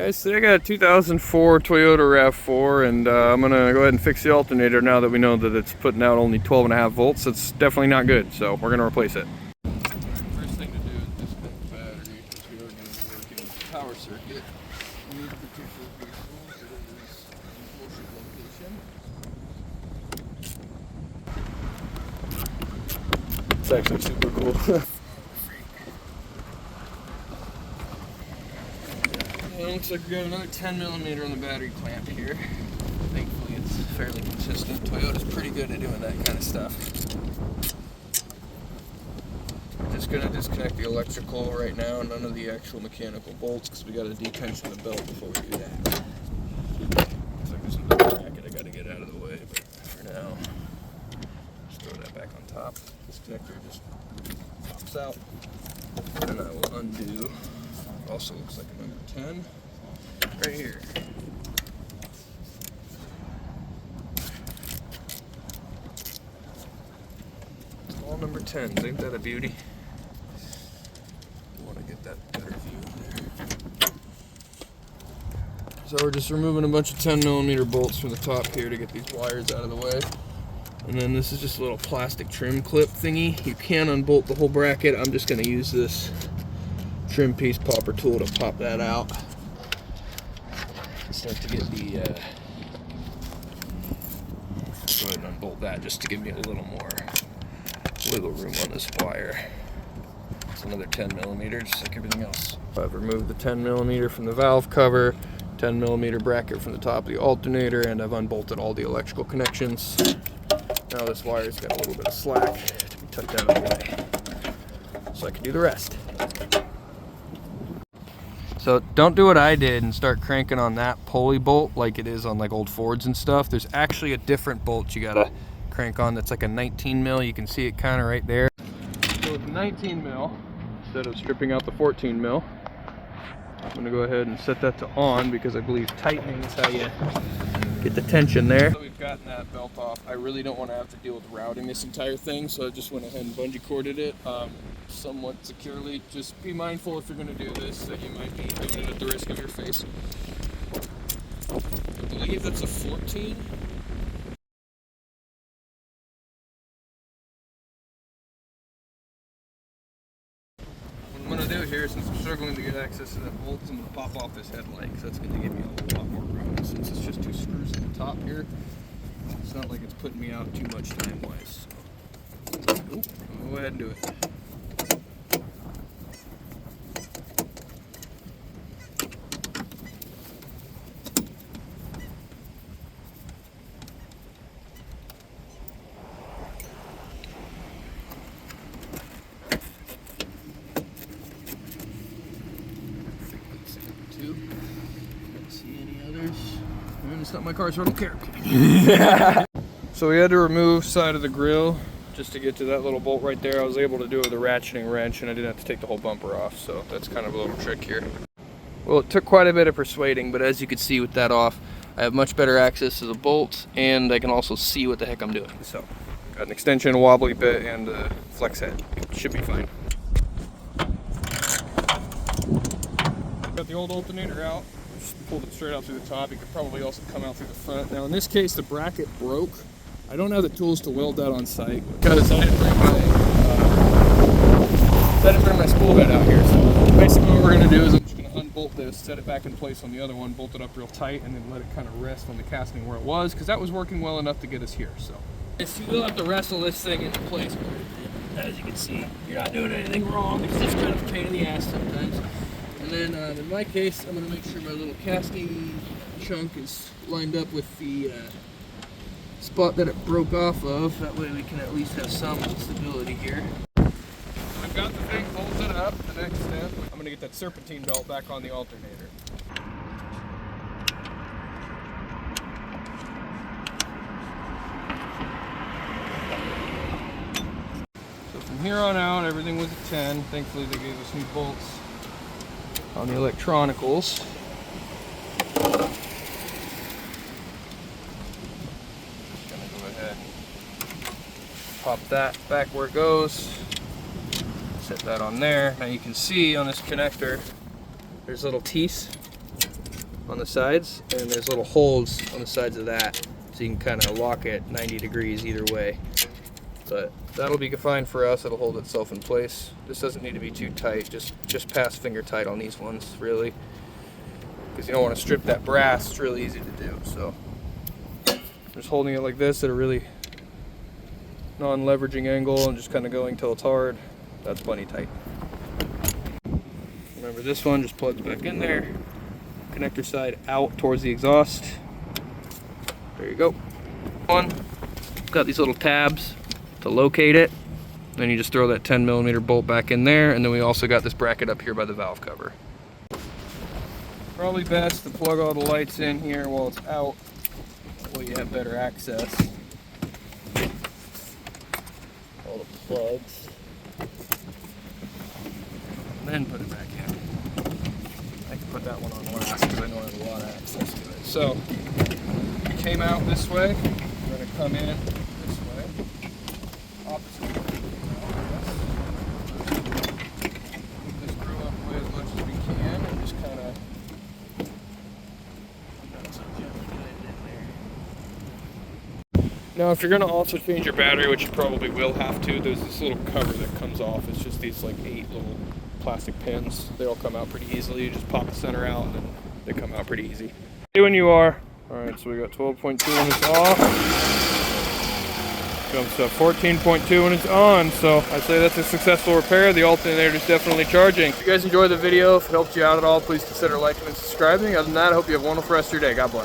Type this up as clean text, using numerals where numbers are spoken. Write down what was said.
Guys, so I got a 2004 Toyota RAV4, and I'm gonna go ahead and fix the alternator now that we know that it's putting out only 12.5 volts. It's definitely not good, so we're gonna replace it. First thing to do is disconnect the battery, because we are gonna be working with the power circuit. We need a particular vehicle, so it is in bullshit location. It's actually super cool. Well, it looks like we got another 10mm on the battery clamp here. Thankfully it's fairly consistent. Toyota's pretty good at doing that kind of stuff. Just gonna disconnect the electrical right now, none of the actual mechanical bolts, because we gotta detension the belt before we do that. Looks like there's another bracket I gotta get out of the way, but for now, just throw that back on top. This connector just pops out, and I will undo. Also looks like a number 10 right here. All number 10s, ain't that a beauty? I want to get that better view there. So we're just removing a bunch of 10mm bolts from the top here to get these wires out of the way. And then this is just a little plastic trim clip thingy. You can unbolt the whole bracket. I'm just going to use this trim piece popper tool to pop that out. Start to get the go ahead and unbolt that just to give me a little more wiggle room on this wire. It's another 10mm, just like everything else. I've removed the 10mm from the valve cover, 10mm bracket from the top of the alternator, and I've unbolted all the electrical connections. Now this wire's got a little bit of slack to be tucked out of the way, so I can do the rest. So don't do what I did and start cranking on that pulley bolt like it is on like old Fords and stuff. There's actually a different bolt you gotta crank on that's like a 19mm. You can see it kind of right there. So with 19mm, instead of stripping out the 14mm, I'm gonna go ahead and set that to on, because I believe tightening is how you get the tension there. So we've gotten that belt off. I really don't want to have to deal with routing this entire thing, so I just went ahead and bungee corded it somewhat securely. Just be mindful if you're going to do this that you might be doing it at the risk of your face. I believe that's a 14. What I'm going to do here, since I'm struggling to get access to that bolt, I'm going to pop off this headlight, because that's going to give me a lot more room. Since it's just two screws at the top here, it's not like it's putting me out too much time-wise. So, I'll go ahead and do it. It's not my car, so I don't care. So we had to remove side of the grill just to get to that little bolt right there. I was able to do it with a ratcheting wrench, and I didn't have to take the whole bumper off, so that's kind of a little trick here. Well, it took quite a bit of persuading, but as you can see with that off, I have much better access to the bolts, and I can also see what the heck I'm doing. So got an extension, a wobbly bit, and a flex head. It should be fine. Got the old alternator out. Just pulled it straight out through the top. It could probably also come out through the front. Now in this case, the bracket broke. I don't have the tools to weld that on site because I didn't bring my spool head out here. So basically what we're going to do is I'm just going to unbolt this, set it back in place on the other one, bolt it up real tight, and then let it kind of rest on the casting where it was, because that was working well enough to get us here. So you will have to wrestle this thing into place. As you can see, you're not doing anything wrong. It's just kind of a pain in the ass sometimes. And then in my case, I'm going to make sure my little casting chunk is lined up with the spot that it broke off of. That way we can at least have some stability here. I've got the thing bolted up. The next step, I'm going to get that serpentine belt back on the alternator. So from here on out, everything was a 10. Thankfully they gave us new bolts on the electronicals. Just gonna go ahead and pop that back where it goes. Set that on there. Now you can see on this connector, there's little teeth on the sides, and there's little holes on the sides of that, so you can kind of lock it 90 degrees either way. But that'll be fine for us. It'll hold itself in place. This doesn't need to be too tight, just past finger tight on these ones, really, because you don't want to strip that brass. It's really easy to do. So just holding it like this at a really non-leveraging angle and just kind of going till it's hard. That's plenty tight. Remember, this one just plugs back in there. Connector side out towards the exhaust. There you go. Got these little tabs to locate it. Then you just throw that 10mm bolt back in there, and then we also got this bracket up here by the valve cover. Probably best to plug all the lights in here while it's out. That way you have better access. All the plugs. And then put it back in. I can put that one on last because I know I have a lot of access to it. So, we came out this way. We're going to come in this way. Opposite way. Put this screw up away as much as we can and just kind of Now, if you're going to also change your battery, which you probably will have to, there's this little cover that comes off. It's just these like 8 little plastic pins. They all come out pretty easily. You just pop the center out and then they come out pretty easy. See when you are. Alright, so we got 12.2 when it's off. Jumps to 14.2 when it's on. So I say that's a successful repair. The alternator is definitely charging. If you guys enjoyed the video, if it helped you out at all, please consider liking and subscribing. Other than that, I hope you have a wonderful rest of your day. God bless.